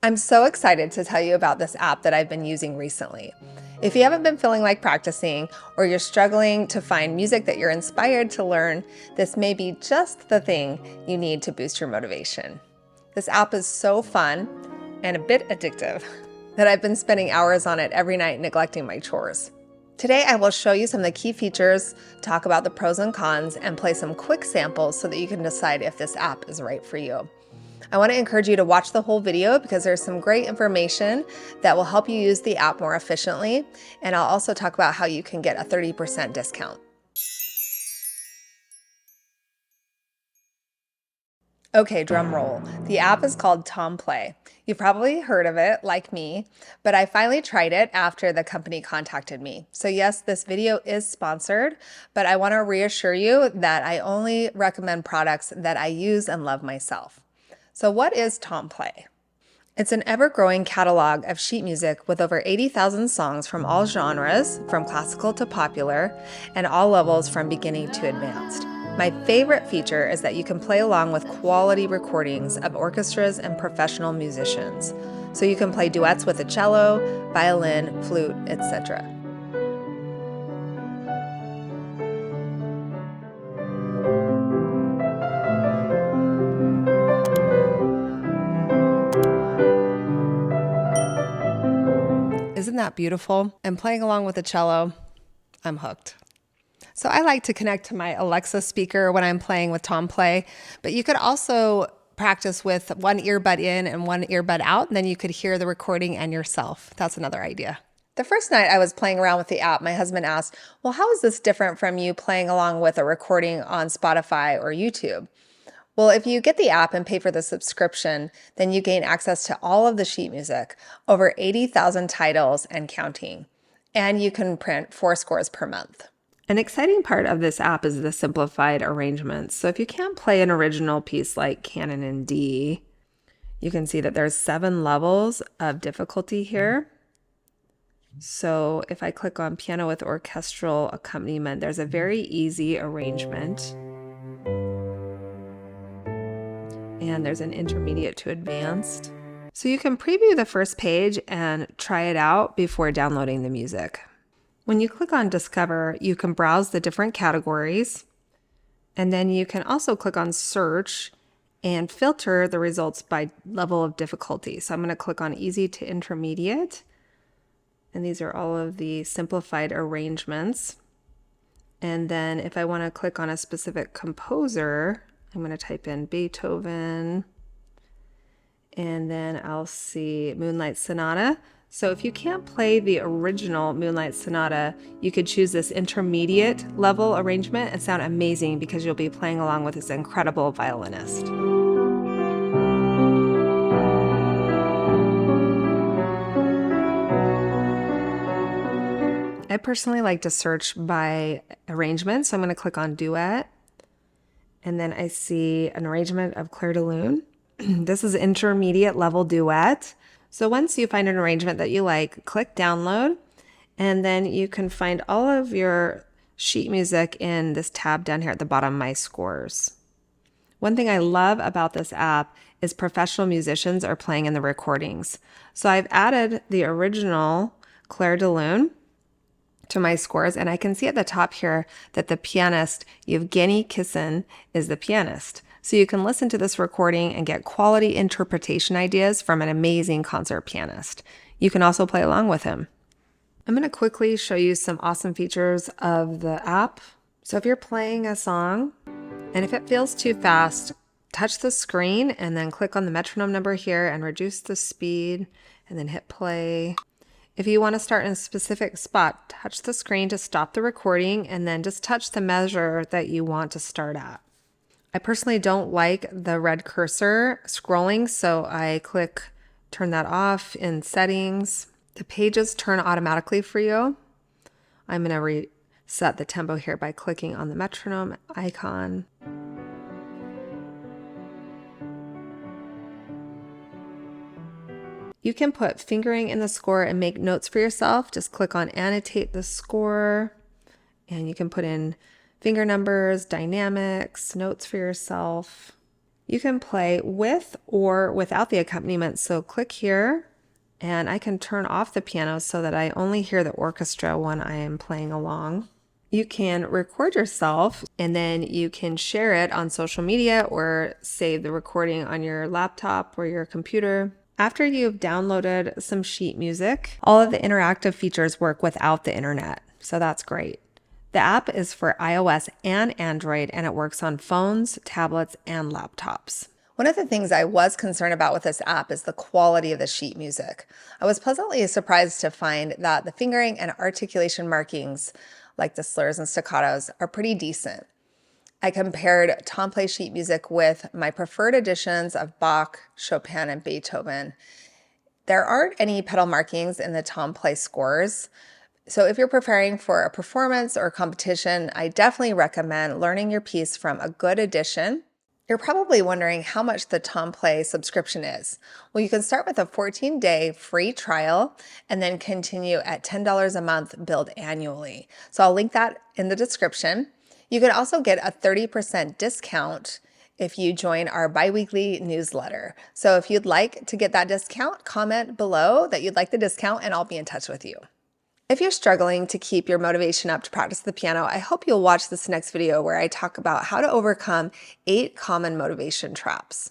I'm so excited to tell you about this app that I've been using recently. If you haven't been feeling like practicing, or you're struggling to find music that you're inspired to learn, this may be just the thing you need to boost your motivation. This app is so fun and a bit addictive that I've been spending hours on it every night neglecting my chores. Today I will show you some of the key features, talk about the pros and cons, and play some quick samples so that you can decide if this app is right for you. I want to encourage you to watch the whole video because there's some great information that will help you use the app more efficiently, and I'll also talk about how you can get a 30% discount. Okay, drum roll. The app is called Tomplay. You've probably heard of it, like me, but I finally tried it after the company contacted me. So yes, this video is sponsored, but I want to reassure you that I only recommend products that I use and love myself. So what is Tomplay? It's an ever-growing catalog of sheet music with over 80,000 songs from all genres, from classical to popular, and all levels from beginning to advanced. My favorite feature is that you can play along with quality recordings of orchestras and professional musicians. So you can play duets with a cello, violin, flute, etc. Isn't that beautiful? And playing along with the cello, I'm hooked. So I like to connect to my Alexa speaker when I'm playing with Tomplay, but you could also practice with one earbud in and one earbud out, and then you could hear the recording and yourself. That's another idea. The first night I was playing around with the app, my husband asked, well, how is this different from you playing along with a recording on Spotify or YouTube? Well, if you get the app and pay for the subscription, then you gain access to all of the sheet music, over 80,000 titles and counting, and you can print 4 scores per month. An exciting part of this app is the simplified arrangements. So if you can't play an original piece like Canon in D, you can see that there's 7 levels of difficulty here. So if I click on piano with orchestral accompaniment, there's a very easy arrangement. And there's an intermediate to advanced. So you can preview the first page and try it out before downloading the music. When you click on Discover, you can browse the different categories, and then you can also click on Search and filter the results by level of difficulty. So I'm going to click on Easy to Intermediate, and these are all of the simplified arrangements. And then if I want to click on a specific composer, I'm going to type in Beethoven, and then I'll see Moonlight Sonata. So if you can't play the original Moonlight Sonata, you could choose this intermediate level arrangement and sound amazing because you'll be playing along with this incredible violinist. I personally like to search by arrangement, so I'm going to click on Duet. And then I see an arrangement of Clair de Lune. This is intermediate level duet. So once you find an arrangement that you like, click download, and then you can find all of your sheet music in this tab down here at the bottom, My Scores. One thing I love about this app is professional musicians are playing in the recordings. So I've added the original Clair de Lune to my scores, and I can see at the top here that the pianist Yevgeny Kissin is the pianist. So you can listen to this recording and get quality interpretation ideas from an amazing concert pianist. You can also play along with him. I'm going to quickly show you some awesome features of the app. So if you're playing a song, and if it feels too fast, touch the screen and then click on the metronome number here and reduce the speed, and then hit play. If you want to start in a specific spot, touch the screen to stop the recording and then just touch the measure that you want to start at. I personally don't like the red cursor scrolling, so I click turn that off in settings. The pages turn automatically for you. I'm going to reset the tempo here by clicking on the metronome icon. You can put fingering in the score and make notes for yourself. Just click on annotate the score, and you can put in finger numbers, dynamics, notes for yourself. You can play with or without the accompaniment. So click here and I can turn off the piano so that I only hear the orchestra when I am playing along. You can record yourself and then you can share it on social media or save the recording on your laptop or your computer. After you've downloaded some sheet music, all of the interactive features work without the internet, so that's great. The app is for iOS and Android, and it works on phones, tablets, and laptops. One of the things I was concerned about with this app is the quality of the sheet music. I was pleasantly surprised to find that the fingering and articulation markings, like the slurs and staccatos, are pretty decent. I compared Tomplay sheet music with my preferred editions of Bach, Chopin, and Beethoven. There aren't any pedal markings in the Tomplay scores, so if you're preparing for a performance or competition, I definitely recommend learning your piece from a good edition. You're probably wondering how much the Tomplay subscription is. Well, you can start with a 14-day free trial and then continue at $10 a month billed annually. So I'll link that in the description. You can also get a 30% discount if you join our biweekly newsletter. So if you'd like to get that discount, comment below that you'd like the discount and I'll be in touch with you. If you're struggling to keep your motivation up to practice the piano, I hope you'll watch this next video where I talk about how to overcome 8 common motivation traps.